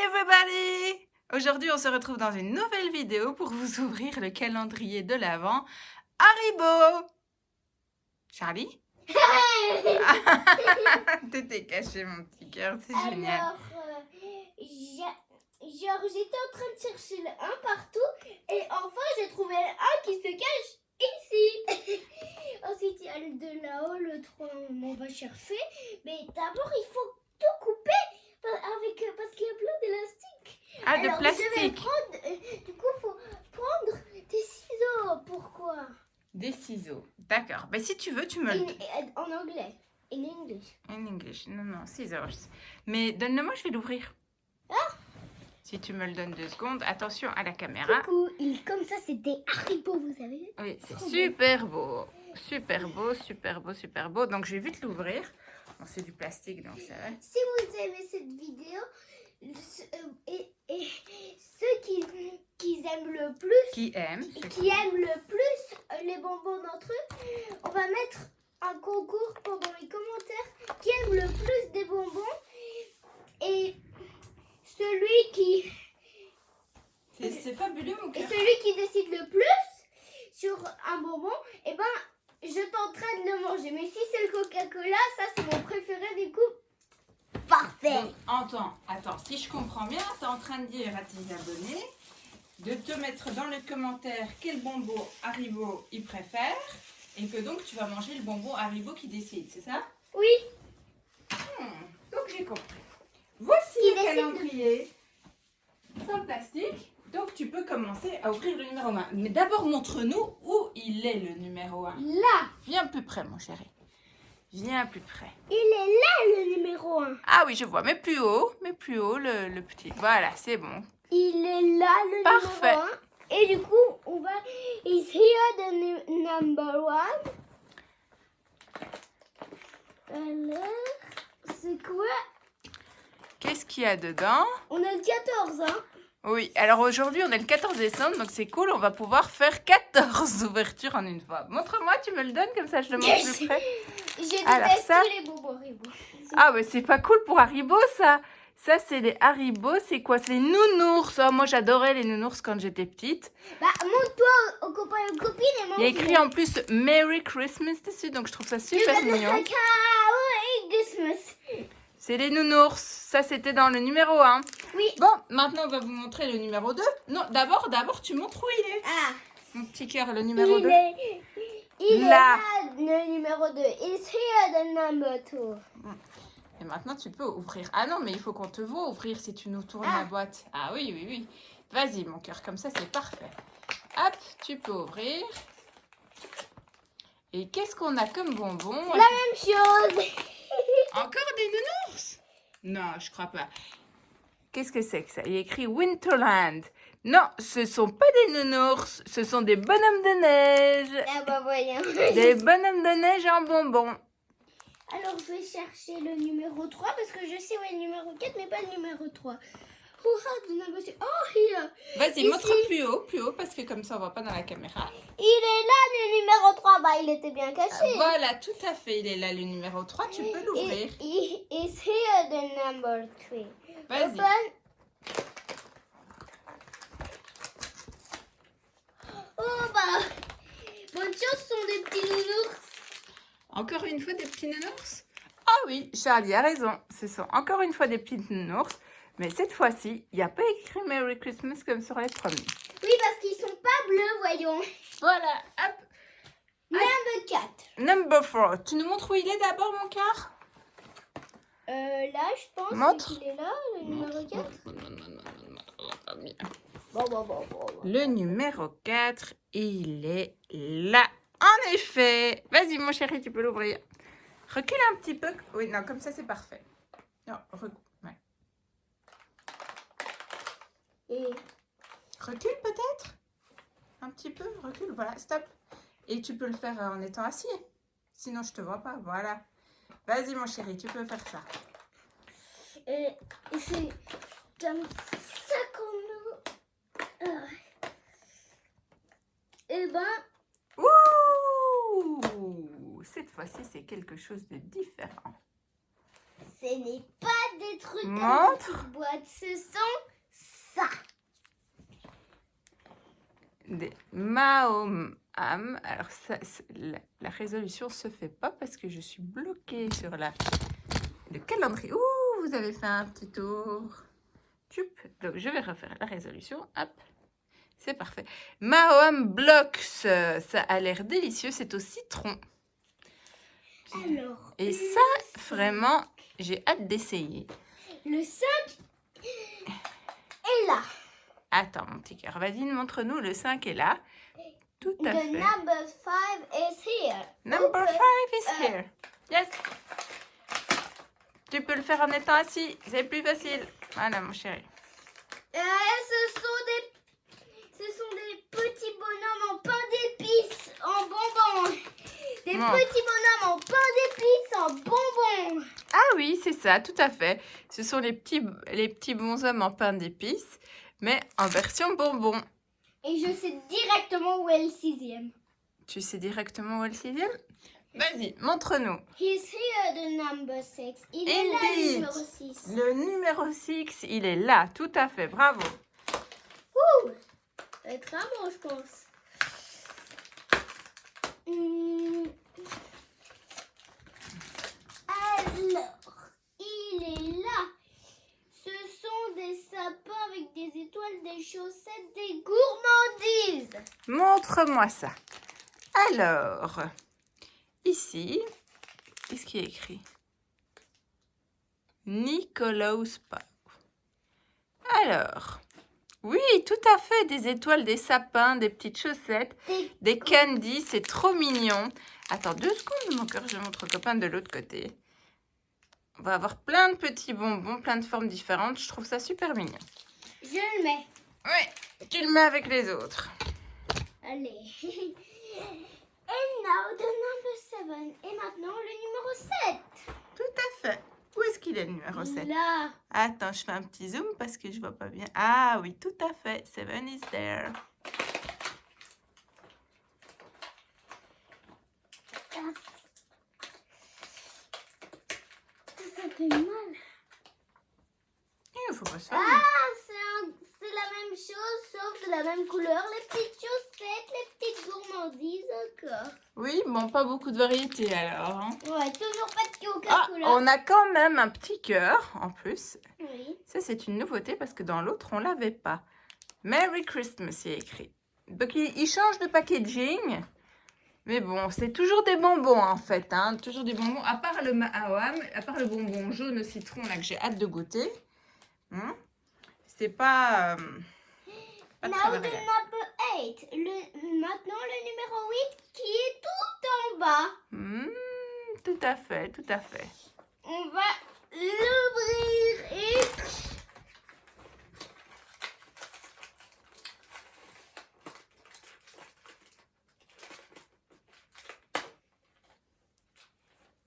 everybody! Aujourd'hui, on se retrouve dans une nouvelle vidéo pour vous ouvrir le calendrier de l'Avent Haribo. Charlie? T'étais caché, mon petit cœur, c'est génial. Alors, j'étais en train de chercher le 1 partout et enfin j'ai trouvé le 1 qui se cache ici. Ensuite, il y a le 2 là-haut, le 3 on va chercher. Mais d'abord, il faut tout couper parce qu'il y a plein d'élastique. Ah, Alors, de plastique. Je vais prendre, du coup, il faut prendre des ciseaux. Pourquoi? Des ciseaux. D'accord. Ben, si tu veux, tu me le... En anglais. In English. In English. Non, scissors. Mais donne-le-moi, je vais l'ouvrir. Ah! Si tu me le donnes 2 secondes. Attention à la caméra. Coucou. Comme ça, c'est des Haribo, vous savez. Oui, c'est super beau. Super beau, super beau, super beau. Donc, je vais vite l'ouvrir. Bon, c'est du plastique, donc ça va. Si vous aimez cette vidéo, et ceux qui aiment le plus, Qui aime le plus les bonbons d'entre eux, on va mettre un concours pendant les commentaires qui aime le plus des bonbons et celui qui C'est fabuleux, mon et cœur. celui qui décide le plus sur un bonbon, et ben je tenterai de le manger. Mais si c'est le Coca-Cola, ça c'est mon préféré du coup. Parfait. Donc, attends, si je comprends bien, tu es en train de dire à tes abonnés de te mettre dans le commentaire quel bonbon Haribo ils préfèrent et que donc tu vas manger le bonbon Haribo qui décide, c'est ça? Oui. Donc j'ai compris. Voici Qui le décide calendrier sans plastique. Donc tu peux commencer à ouvrir le numéro 1. Mais d'abord montre-nous où il est le numéro 1. Là. Viens plus près, mon chéri. Viens plus près. Il est là le numéro 1. Ah oui, je vois, mais plus haut le petit. Voilà, c'est bon. Il est là le Parfait. numéro 1. Et du coup, on va... Is here the number 1. Alors, c'est quoi? Qu'est-ce qu'il y a dedans? On a le 14, hein? Oui, alors aujourd'hui, on est le 14 décembre, donc c'est cool, on va pouvoir faire 14 ouvertures en une fois. Montre-moi, tu me le donnes, comme ça je le montre plus près. Je Alors, déteste ça... tous les bonbons Haribo. Ah, mais c'est pas cool pour Haribo, ça. Ça, c'est les Haribo, c'est quoi? C'est les nounours. Oh, moi, j'adorais les nounours quand j'étais petite. Bah, montre-toi aux copains et aux copines et montre. Il y a écrit en plus Merry Christmas dessus, donc je trouve ça super mignon. Christmas. C'est les nounours. Ça, c'était dans le numéro 1. Oui. Bon, maintenant, on va vous montrer le numéro 2. Non, d'abord, tu montres où il est. Ah. Mon petit cœur, le numéro 2. Il est Là. là, le numéro 2. Is here the number 2. Et maintenant, tu peux ouvrir. Ah non, mais il faut qu'on te voit ouvrir si tu nous tournes la boîte. Ah oui. Vas-y, mon cœur, comme ça, c'est parfait. Hop, tu peux ouvrir. Et qu'est-ce qu'on a comme bonbon? La même chose. Encore des nounours? Non, je crois pas. Qu'est-ce que c'est que ça? Il y a écrit Winterland. Non, ce sont pas des nounours, ce sont des bonhommes de neige. Ah bah voyons. Des bonhommes de neige en bonbons. Alors je vais chercher le numéro 3 parce que je sais où est le numéro 4 mais pas le numéro 3. Who has the number 3? Oh, here. Vas-y, Ici. montre plus haut, parce que comme ça on voit pas dans la caméra. Il est là le numéro 3. Bah il était bien caché. Voilà, tout à fait, il est là le numéro 3, tu peux l'ouvrir. Is here the number 3. Vas-y. Open. Oh bah, bonne chance, ce sont des petits nounours. Encore une fois des petits nounours? Ah oui, Charlie a raison, ce sont encore une fois des petits nounours. Mais cette fois-ci, il n'y a pas écrit Merry Christmas comme sur les premiers. Oui, parce qu'ils sont pas bleus, voyons. Voilà, hop. Number 4. Number 4. Tu nous montres où il est d'abord, mon cœur? Là, je pense Montre. qu'il est là, le numéro 4. Bon. Le numéro 4, il est là. En effet. Vas-y, mon chéri, tu peux l'ouvrir. Recule un petit peu. Oui, non, comme ça, c'est parfait. Non, ouais. Et Recule peut-être. Un petit peu, recule. Voilà, stop. Et tu peux le faire en étant assis. Sinon, je te vois pas. Voilà. Vas-y, mon chéri, tu peux faire ça. et c'est comme ça qu'on nous... Et ben... Ouh! Cette fois-ci, c'est quelque chose de différent. Ce n'est pas des des trucs dans Montre. la petite boîte. Ce sont ça. Des Mahom. Alors, la résolution se fait pas parce que je suis bloquée sur le calendrier. Ouh, vous avez fait un petit tour. Tchup. Donc, je vais refaire la résolution. Hop. C'est parfait. Mahom Blocks. Ça a l'air délicieux. C'est au citron. Alors, Et le ça, 5. vraiment, j'ai hâte d'essayer. Le 5 est là. Attends, mon petit cœur. Vas-y, montre-nous. Le 5 est là. Tout à The fait. number 5 is here. Number Open. 5 is here. Yes. Tu peux le faire en étant assis. C'est plus facile. Voilà, mon chéri. Ce sont des petits bonhommes en pain d'épices, en bonbons. Des Montre. petits bonhommes en pain d'épices, en bonbons. Ah oui, c'est ça, tout à fait. Ce sont les petits bonshommes en pain d'épices, mais en version bonbon. Et je sais directement où est le 6e. Tu sais directement où est le 6e? Vas-y, montre-nous. He's here, the number 6. Il est là, le Indeed. numéro 6. Le numéro 6, il est là, tout à fait. Bravo. Ouh, ça va être un bon, je pense. Alors, il est là. Ce sont des sapins avec des étoiles, des chaussettes, des gourmandises. Montre-moi ça. Alors, ici, qu'est-ce qui est écrit? Nicolaus Pau. Alors, oui, tout à fait, des étoiles, des sapins, des petites chaussettes, des candies, c'est trop mignon. Attends 2 secondes, mon cœur, je montre au copain de l'autre côté. On va avoir plein de petits bonbons, plein de formes différentes. Je trouve ça super mignon. Je le mets. Oui, tu le mets avec les autres. Allez. And now the number 7. Et maintenant le numéro 7. Tout à fait. Où est-ce qu'il est le numéro 7? Là. Attends, je fais un petit zoom parce que je vois pas bien. Ah oui, tout à fait. 7 is there. Ça fait mal. Il faut pas se faire. C'est la même chose, sauf de la même couleur. Les petites chaussettes, les petites gourmandises encore. Oui, bon, pas beaucoup de variétés alors. Hein. Ouais, toujours pas de Ah, Coca-Cola. on a quand même un petit cœur en plus. Oui. Ça, c'est une nouveauté parce que dans l'autre, on l'avait pas. Merry Christmas, il est écrit. Donc, il change de packaging. Mais bon, c'est toujours des bonbons en fait. Hein. Toujours des bonbons, à part le Maham, à part le bonbon jaune au citron là que j'ai hâte de goûter. Hein. C'est pas Now très the variable. number 8. Maintenant le numéro 8 qui est tout en bas. Tout à fait, tout à fait. On va l'ouvrir et...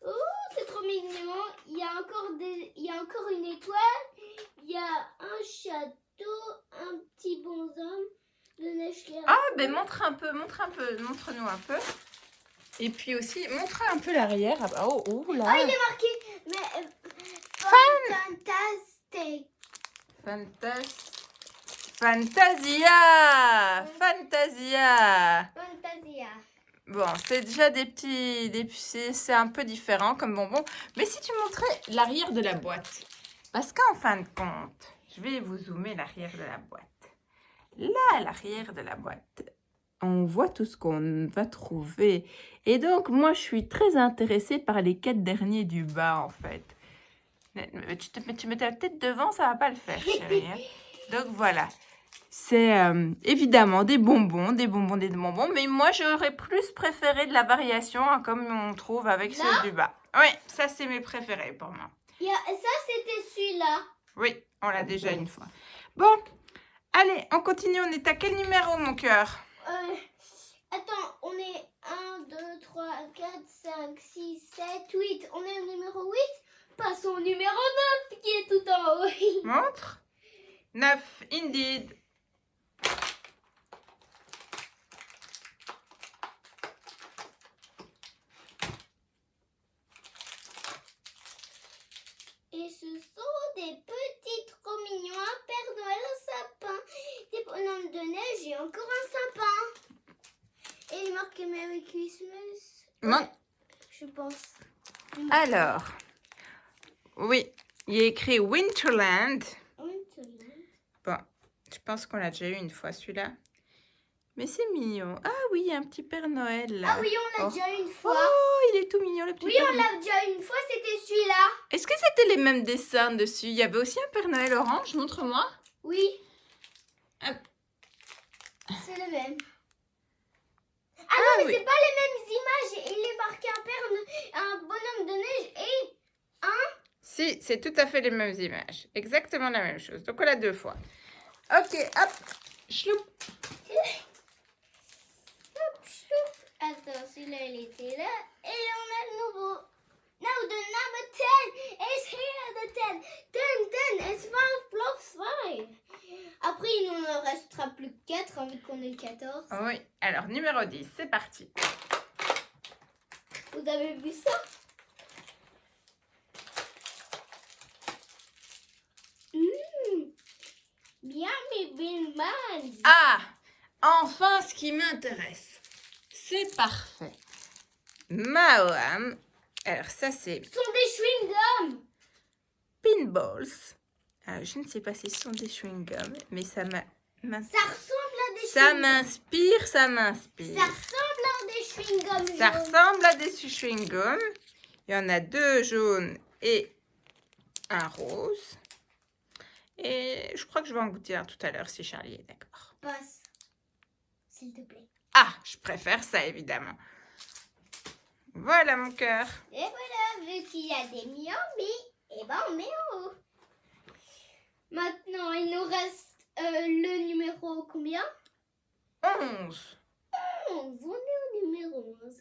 Oh, c'est trop mignon. Il y a encore une étoile. Il y a un château, un petit bonhomme de neige qui Ah, ben montre nous un peu. Et puis aussi, montre un peu l'arrière. Oh là. Ah, il est marqué. Mais fantastic. Fantasia. Fantasia. Bon, c'est déjà c'est un peu différent comme bonbon. Mais si tu montrais l'arrière de la boîte. Parce qu'en fin de compte, je vais vous zoomer l'arrière de la boîte. Là, à l'arrière de la boîte, on voit tout ce qu'on va trouver. Et donc, moi, je suis très intéressée par les 4 derniers du bas, en fait. Mais tu mets ta tête devant, ça va pas le faire, chérie. Hein. Donc, voilà. C'est évidemment des bonbons. Mais moi, j'aurais plus préféré de la variation, hein, comme on trouve avec Là? ceux du bas. Oui, ça, c'est mes préférés pour moi. Ça, c'était celui-là. Oui, on l'a déjà une fois. Bon, allez, on continue. On est à quel numéro, mon cœur? Attends, on est 1, 2, 3, 4, 5, 6, 7, 8. On est au numéro 8. Passons au numéro 9 qui est tout en haut. Montre. 9, indeed. Et ce sont des petits trop mignons, un Père Noël, un sapin, des bonhommes de neige et encore un sapin. Et il est marqué Merry Christmas. Mon- Ouais, je pense. Alors, oui, il y a écrit Winterland. Bon, je pense qu'on l'a déjà eu une fois celui-là. Mais c'est mignon. Ah oui, il y a un petit Père Noël là. Ah oui, on l'a Oh. déjà une fois. Oh, il est tout mignon le petit Oui, Père on Noël. l'a déjà une fois, c'était celui-là. Est-ce que c'était les mêmes dessins dessus? Il y avait aussi un Père Noël orange, montre-moi. Oui. Hop. C'est le même. Ah non, mais oui. c'est pas les mêmes images. Il est marqué un bonhomme de neige et Si, c'est tout à fait les mêmes images. Exactement la même chose. Donc on l'a deux fois. Ok, hop. Chloup. hop, choup. Attends, celui-là, il était là. Et là, on a le nouveau. Now the number 10 is here. The 10. 10 is 5 plus 5. Après, il nous en restera plus que 4, vu qu'on est 14. Oui, alors numéro 10, c'est parti. Vous avez vu ça? Bien, mais bien mal. Ah, enfin ce qui m'intéresse. C'est parfait. Maoam. Alors ça c'est Ce sont des chewing-gums. pinballs. Alors, je ne sais pas si ce sont des chewing-gums, mais ça m'a... Ça ressemble à des Ça chewing-gums. m'inspire, ça m'inspire. Ça ressemble à des chewing-gums. Ça jaunes. ressemble à des chewing-gums. Il y en a deux jaunes et un rose. Et je crois que je vais en goûter un tout à l'heure si Charlie est d'accord. Passe. S'il te plaît. Ah, je préfère ça évidemment. Voilà mon cœur. Et voilà, vu qu'il y a des Miami, et ben on met en haut. Maintenant, il nous reste le numéro combien? 11. 11. On est au numéro 11.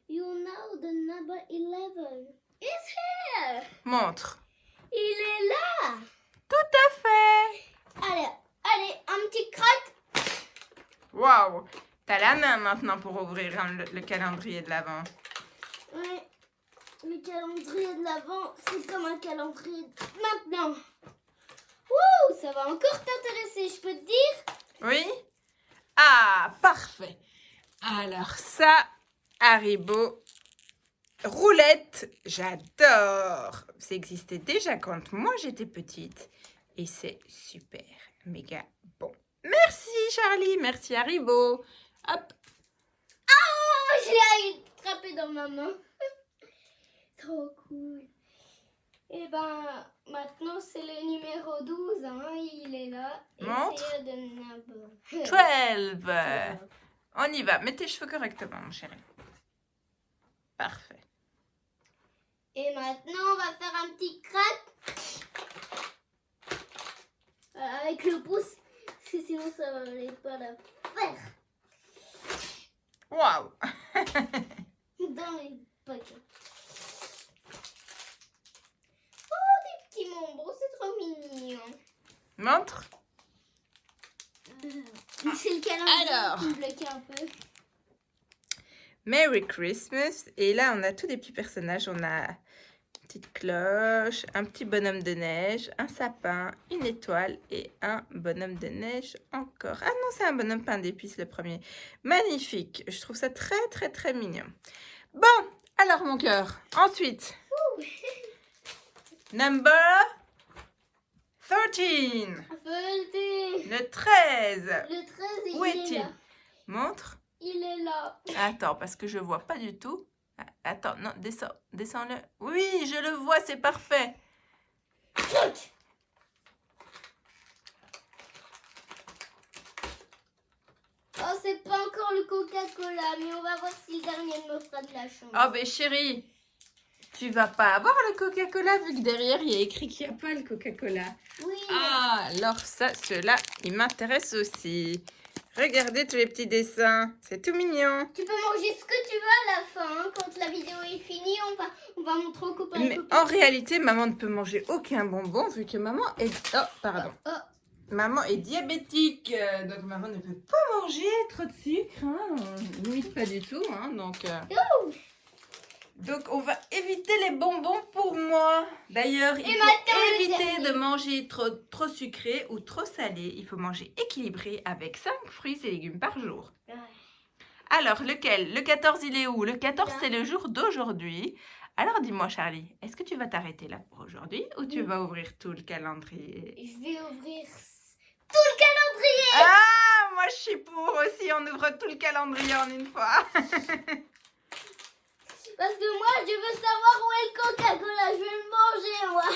You know the number 11 is here. Montre. Il est là. Tout à fait. Allez, un petit crack. Waouh. T'as la main maintenant pour ouvrir le calendrier de l'Avent. Ouais. Le calendrier de l'Avent, c'est comme un calendrier de maintenant. Wouh, ça va encore t'intéresser, je peux te dire. Oui. Ah, parfait. Alors ça, Haribo, roulette, j'adore. Ça existait déjà quand moi j'étais petite. Et c'est super, méga bon. Merci Charlie, merci Haribo. Hop. Oh, je l'ai attrapé dans ma main. Trop cool. Et ben, maintenant c'est le numéro 12, hein, il est là. Et Montre. c'est de number 12. On y va. Mets tes cheveux correctement, mon chéri. Parfait. Et maintenant, on va faire un petit crack. Voilà, avec le pouce, parce que sinon ça va aller pas la faire. Waouh. Dans les paquets. Oh, des petits membres, c'est trop mignon. Montre. C'est le calendrier Alors. qui me bloquait un peu. Merry Christmas. Et là, on a tous des petits personnages. On a une petite cloche, un petit bonhomme de neige, un sapin, une étoile et un bonhomme de neige encore. Ah non, c'est un bonhomme pain d'épices le premier. Magnifique. Je trouve ça très, très, très mignon. Bon, alors mon cœur. Ensuite, number 13. Volté. Le 13. Le 13, Où il est-il? est là. Montre. Il est là. Attends, parce que je vois pas du tout. Attends, non, descends, descends-le. Oui, je le vois, c'est parfait. Oh, c'est pas encore le Coca-Cola, mais on va voir si le dernier me fera de la chance. Oh, ben chérie, tu vas pas avoir le Coca-Cola vu que derrière, il y a écrit qu'il n'y a pas le Coca-Cola. Oui. Ah, alors ça, ceux-là, ils m'intéressent aussi. Regardez tous les petits dessins, c'est tout mignon. Tu peux manger ce que tu veux à la fin. Hein. Quand la vidéo est finie, on va montrer aux copains. Mais en réalité, maman ne peut manger aucun bonbon vu que maman est... Oh, pardon. Oh. Maman est diabétique, donc maman ne peut pas manger trop de sucre, hein, limite pas du tout, hein, donc... Donc, on va éviter les bonbons pour moi. D'ailleurs, il Et faut maintenant, le éviter dernier. de manger trop sucré ou trop salé. Il faut manger équilibré avec 5 fruits et légumes par jour. Ouais. Alors, lequel? Le 14, il est où? Le 14, Là. c'est le jour d'aujourd'hui. Alors, dis-moi, Charlie, est-ce que tu vas t'arrêter là pour aujourd'hui ou tu Oui. vas ouvrir tout le calendrier? Je vais ouvrir tout le calendrier. Ah, moi, je suis pour aussi. On ouvre tout le calendrier en une fois. Parce que moi, je veux savoir où est le Coca-Cola. Je vais le manger, moi.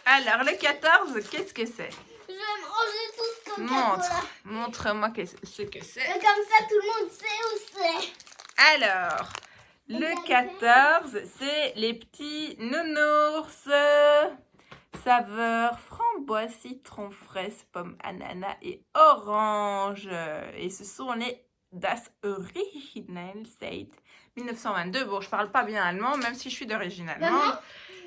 Alors, le 14, qu'est-ce que c'est? Je vais manger tout ce Coca-Cola. Montre-moi ce que c'est. Et comme ça, tout le monde sait où c'est. Alors, le 14, c'est les petits nounours. Saveur framboise, citron, fraise, pomme, ananas et orange. Et ce sont les Das Original seit 1922. Bon, je parle pas bien allemand, même si je suis d'origine allemande. Maman,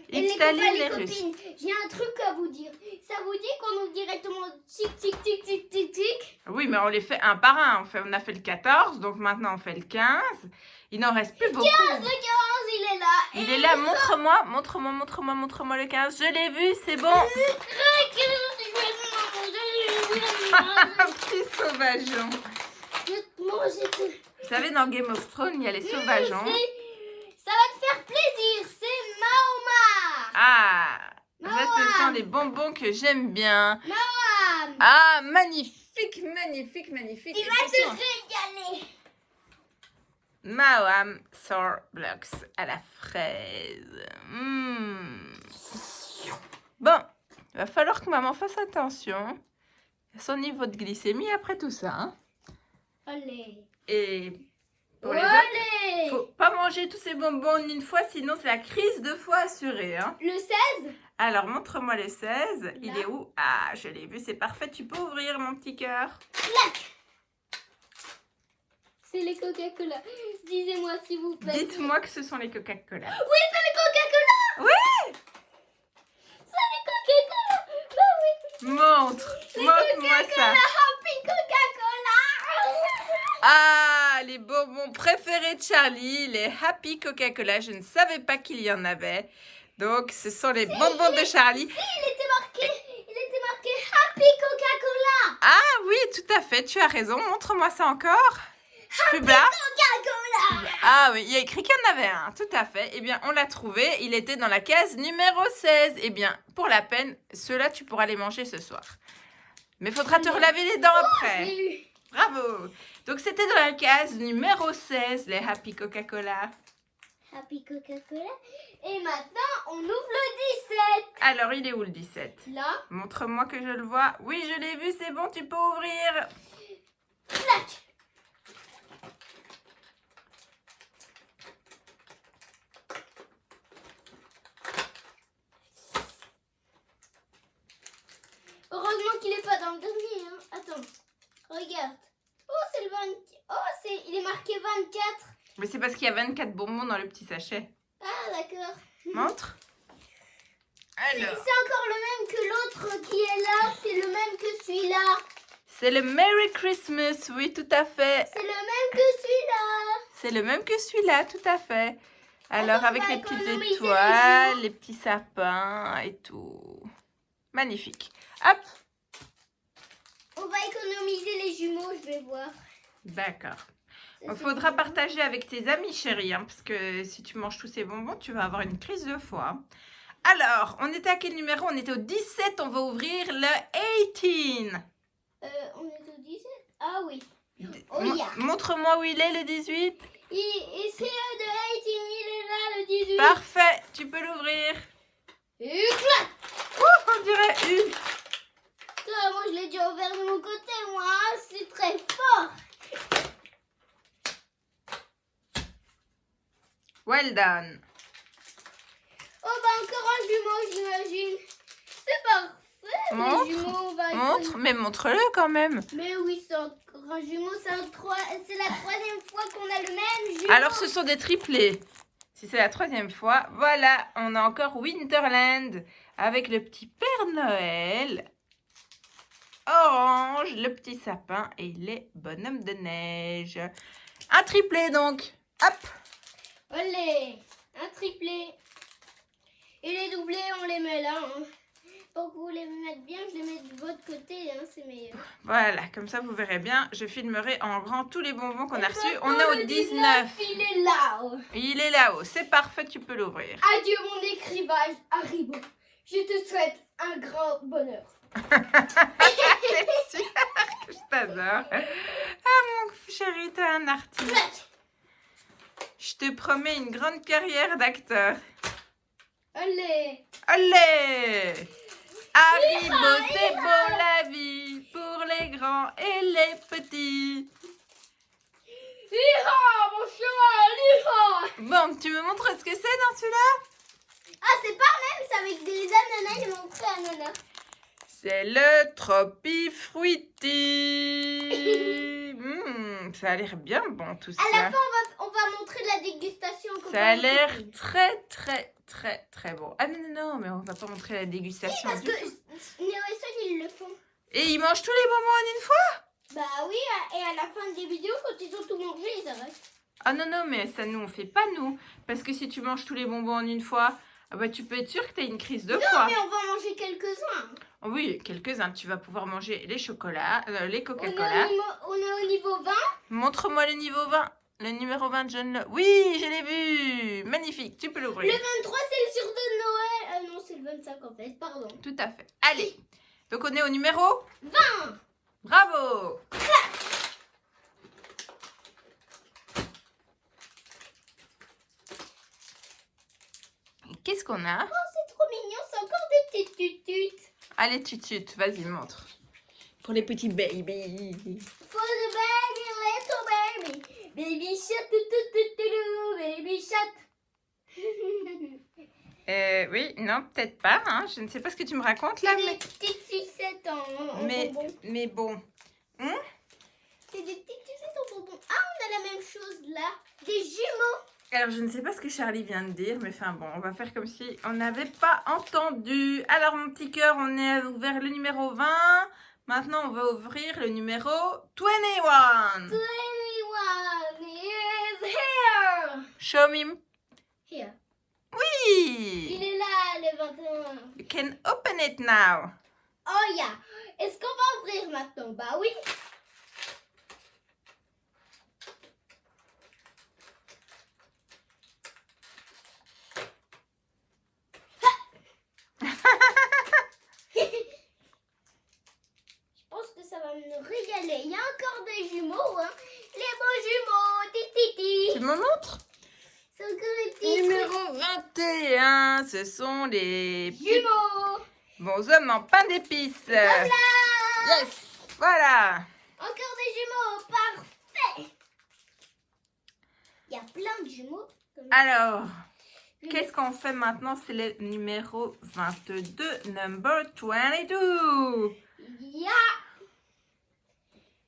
et les Staline, copains, les les Russes. copines, j'ai un truc à vous dire. Ça vous dit qu'on ouvre directement tic, tic, tic, tic, tic, tic? Oui, mais on les fait un par un. On a fait le 14, donc maintenant on fait le 15. Il n'en reste plus beaucoup. 15, le 15, il est là. Il est là, montre-moi le 15. Je l'ai vu, c'est bon. Un petit sauvageon. Je vais te manger tout. Vous savez, dans Game of Thrones, il y a les sauvageons. Ça va te faire plaisir, c'est Mahoma. Ah, là, ce sont Mahom. des bonbons que j'aime bien. Mahom. Ah, magnifique, magnifique, magnifique. Il Et va ce te sont régaler. Mahom Sour Blocks à la fraise. Bon, il va falloir que maman fasse attention à son niveau de glycémie après tout ça. Hein. Allez. Et pour les autres, Allez. faut pas manger tous ces bonbons en une fois, sinon c'est la crise de foie assurée. Hein. Le 16. Alors, montre-moi le 16. Là. Il est où? Ah, je l'ai vu, c'est parfait. Tu peux ouvrir, mon petit cœur. C'est les Coca-Cola. Disez-moi s'il vous plaît. Dites-moi que ce sont les Coca-Cola. Oui, c'est les Coca-Cola. Oui! C'est les Coca-Cola. Bah oui. Montre! Les Montre-moi ça! Coca-Cola. Happy Coca-Cola. Ah, les bonbons préférés de Charlie, les Happy Coca-Cola. Je ne savais pas qu'il y en avait. Donc, ce sont les bonbons de Charlie. Il était marqué Happy Coca-Cola. Ah oui, tout à fait, tu as raison. Montre-moi ça encore. Plus bas. Coca-Cola. Ah oui, il y a écrit qu'il y en avait un, tout à fait. Eh bien, on l'a trouvé. Il était dans la case numéro 16. Eh bien, pour la peine, ceux-là, tu pourras les manger ce soir. Mais il faudra te relaver les dents après. J'ai eu. Bravo. Donc, c'était dans la case numéro 16, les Happy Coca-Cola. Happy Coca-Cola. Et maintenant, on ouvre le 17. Alors, il est où le 17? Là. Montre-moi que je le vois. Oui, je l'ai vu, c'est bon, tu peux ouvrir. Clac. Heureusement qu'il est pas dans le dernier. Hein. Attends. Regarde. Oh, c'est le 20. Oh, il est marqué 24. Mais c'est parce qu'il y a 24 bonbons dans le petit sachet. Ah, d'accord. Montre. C'est Alors, encore le même que l'autre qui est là. C'est le même que celui-là. c'est le Merry Christmas, oui, tout à fait. C'est le même que celui-là. C'est le même que celui-là, tout à fait. Alors, Attends, avec on va les petites économiser les étoiles, jumeaux. les petits sapins et tout. Magnifique. Hop, On va économiser les jumeaux, je vais voir. d'accord. Ça, Il c'est faudra bon. partager avec tes amis, chérie, hein, parce que si tu manges tous ces bonbons, tu vas avoir une crise de foie. Alors, on était à quel numéro? On était au 17, on va ouvrir le 18. On est au 17. Ah oui. Oh, Mon- yeah. Montre-moi où il est, le 18. Il serait de 18, il est là, le 18. Parfait, tu peux l'ouvrir. Et clac. On dirait une. Ça, moi, je l'ai déjà ouvert de mon côté, moi. Hein, c'est très fort. Well done. Oh, bah, encore un jumeau, j'imagine. C'est parfait. Montre, Les jumeaux, on va Montre, mais montre-le quand même. Mais oui, c'est encore un jumeau. C'est la troisième fois qu'on a le même jumeau. Alors, ce sont des triplés. Si c'est la troisième fois, voilà, on a encore Winterland avec le petit Père Noël, orange, le petit sapin et les bonhommes de neige. Un triplé donc. Hop. Allez. Un triplé. Et les doublés, on les met là. Hein. Pour que vous les mettez bien, je les mets de votre côté, hein, c'est meilleur. Voilà, comme ça vous verrez bien. Je filmerai en grand tous les bonbons qu'on a reçus. maintenant, On est au le 19. Il est là. Il est là-haut. C'est parfait, tu peux l'ouvrir. Adieu mon écrivage, Haribo. Je te souhaite un grand bonheur. C'est sûr que je t'adore. Ah mon chéri, t'es un artiste. Je te promets une grande carrière d'acteur. Allez. Allez! Haribo, c'est beau la vie pour les grands et les petits. Iha, mon cheval, iha. Bon, tu me montres ce que c'est dans celui-là? Ah, c'est pas même, c'est avec des ananas, j'ai montré ananas. C'est le Tropifruiti. Ça a l'air bien bon tout ça. À la fin, on va montrer la dégustation. Ça a l'air très bon. Ah non, mais on va pas montrer la dégustation Parce du que tout. Néo et Sol, ils le font. Et ils mangent tous les bonbons en une fois? Bah oui, et à la fin des vidéos, quand ils ont tout mangé, ils arrêtent. Ah non, mais ça nous on fait pas nous. Parce que si tu manges tous les bonbons en une fois, ah bah, tu peux être sûr que tu as une crise de Non, foie. mais on va en manger quelques-uns. Oui, quelques-uns. Tu vas pouvoir manger les chocolats, les On Coca-Cola. est au niveau 20. Montre-moi le niveau 20. Le numéro 20 de John. Oui, je l'ai vu. Magnifique, tu peux Le l'ouvrir. 23, c'est le jour de Noël. Ah non, c'est le 25 en fait, pardon. Tout à fait. Allez. Donc on est au numéro 20. Bravo. Qu'est-ce qu'on a? Oh, c'est trop mignon, c'est encore des petites tututes. Allez, tutut, vas-y, montre. Pour les petits baby. For the baby, little baby. Baby chat, baby chat. Oui, non, peut-être pas. Hein. Je ne sais pas ce que tu me racontes là. C'est des petites sucettes en bonbons. Mais bon. C'est des petites sucettes en bonbons. Ah, on a la même chose là. Des jumeaux. Alors, je ne sais pas ce que Charlie vient de dire, mais enfin bon, on va faire comme si on n'avait pas entendu. Alors, mon petit cœur, on est ouvert le numéro 20. Maintenant, on va ouvrir le numéro 21. 21 is here. Show me. Here. Il Oui. est là, le 21. You can open it now. Oh, yeah. Est-ce qu'on va ouvrir maintenant? Bah oui. Je pense que ça va me régaler. Il y a encore des jumeaux, hein. Les beaux jumeaux, titi. Tu me montres? C'est encore les petits Numéro 21, ce sont les jumeaux. bonshommes en pain d'épices. Voilà. Yes, voilà. Encore des jumeaux, parfait. Il y a plein de jumeaux. Alors, qu'est-ce qu'on fait maintenant? C'est le numéro 22, number 22. Ya.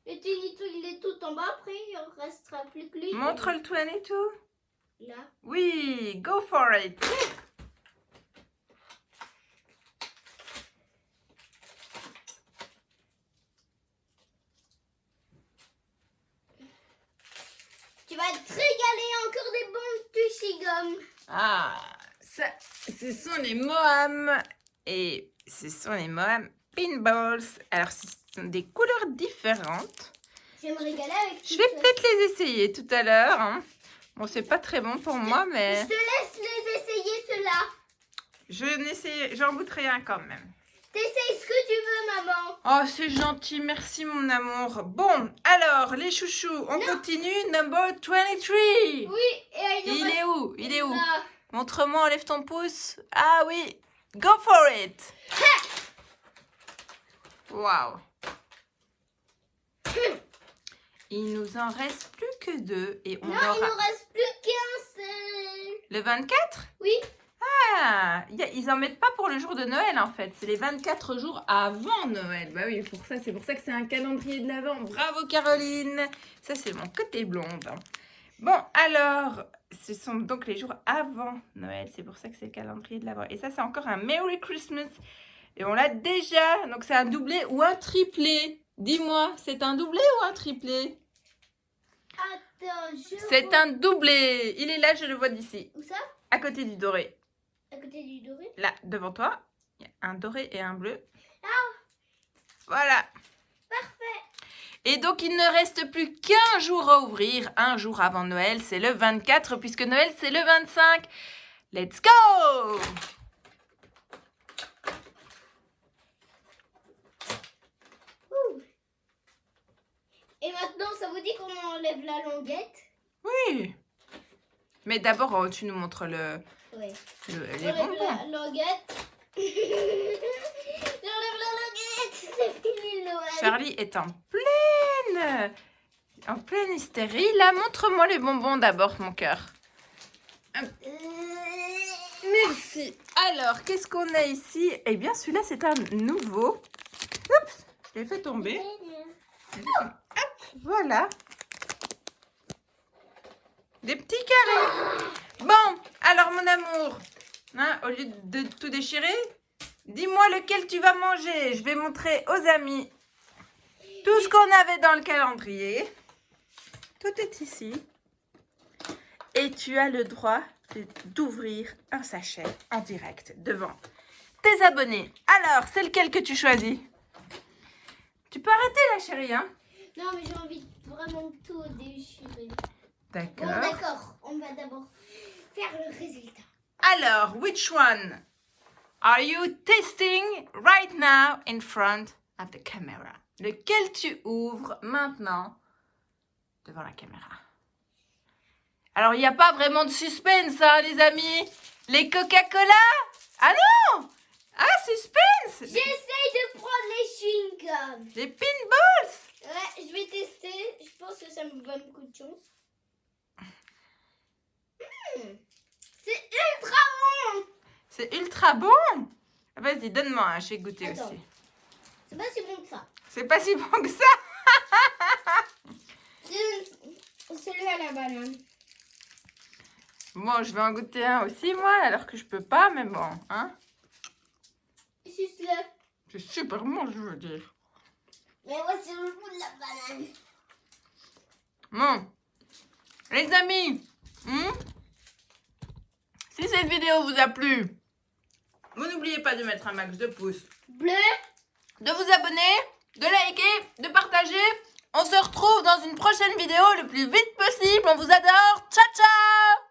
Le Tunito, il est tout en bas. Après, il en restera plus que lui. Montre le 22. Là. Oui, go for it. Tu vas te régaler, encore des bons tussigums. Ah, ça, ce sont les Moam. Et ce sont les Moam Pinballs. Alors, ce sont des couleurs différentes. Je vais me régaler avec Je tout vais ça. peut-être les essayer tout à l'heure. Hein. Bon, c'est pas très bon pour moi, mais Je te laisse les essayer, ceux-là. j'en goûterai un quand même. T'essayes ce que tu veux, maman. Oh, c'est gentil, merci mon amour. Bon, alors, les chouchous, on continue. Number 23. Oui, et Il est où? Il est où? là. Montre-moi, enlève ton pouce. Ah oui, go for it. Wow. Il nous en reste plus que 2 et on Non, aura il nous reste plus qu'un seul. le 24. Oui. Ah, ils en mettent pas pour le jour de Noël en fait. C'est les 24 jours avant Noël. Bah oui, c'est pour ça que c'est un calendrier de l'Avent. Bravo Caroline. Ça c'est mon côté blonde. Bon, alors, ce sont donc les jours avant Noël. C'est pour ça que c'est le calendrier de l'Avent. Et ça c'est encore un Merry Christmas. Et on l'a déjà. Donc c'est un doublé ou un triplé. Dis-moi, c'est un doublé ou un triplé? Attends, C'est un doublé. Il est là, je le vois d'ici. Où ça? à côté du doré. À côté du doré. Là, devant toi, il y a un doré et un bleu. Voilà. Parfait. Et donc, il ne reste plus qu'un jour à ouvrir. Un jour avant Noël, c'est le 24, puisque Noël, c'est le 25. Let's go! Et maintenant, ça vous dit qu'on enlève la languette? Oui. Mais d'abord, oh, tu nous montres Oui. les J'enlève bonbons. la languette. J'enlève la languette. C'est fini Noël. Charlie est en pleine hystérie. Là, montre-moi les bonbons d'abord, mon cœur. Merci. Alors, qu'est-ce qu'on a ici? Eh bien, celui-là, c'est un nouveau. Oups, je l'ai fait tomber. Hop, voilà. Des petits carrés. Bon, alors, mon amour, hein, au lieu de tout déchirer, dis-moi lequel tu vas manger. Je vais montrer aux amis tout ce qu'on avait dans le calendrier. Tout est ici. Et tu as le droit d'ouvrir un sachet en direct devant tes abonnés. Alors, c'est lequel que tu choisis? Tu peux arrêter là, chérie, hein? Non, mais j'ai envie de vraiment tout déchirer. D'accord. Bon, d'accord. On va d'abord faire le résultat. Alors, which one are you tasting right now in front of the camera? Lequel tu ouvres maintenant devant la caméra? Alors, il n'y a pas vraiment de suspense, hein, les amis. Les Coca-Cola? Ah non! Ah, suspense! J'essaye de prendre les chewing-gums. Les pinballs! Ouais, je vais tester. Je pense que ça me va beaucoup de chance. C'est ultra bon. C'est ultra bon! Vas-y, donne-moi un, je vais goûter Attends. aussi. C'est pas si bon que ça. C'est pas si bon que ça! Celui à la banane. Bon, je vais en goûter un aussi, moi, alors que je peux pas, mais bon, hein? Suce-le. C'est super bon, je veux dire. Mais moi, c'est le goût de la banane. Bon, les amis, si cette vidéo vous a plu, vous n'oubliez pas de mettre un max de pouces, Bleu. de vous abonner, de liker, de partager. On se retrouve dans une prochaine vidéo le plus vite possible. On vous adore. Ciao, ciao!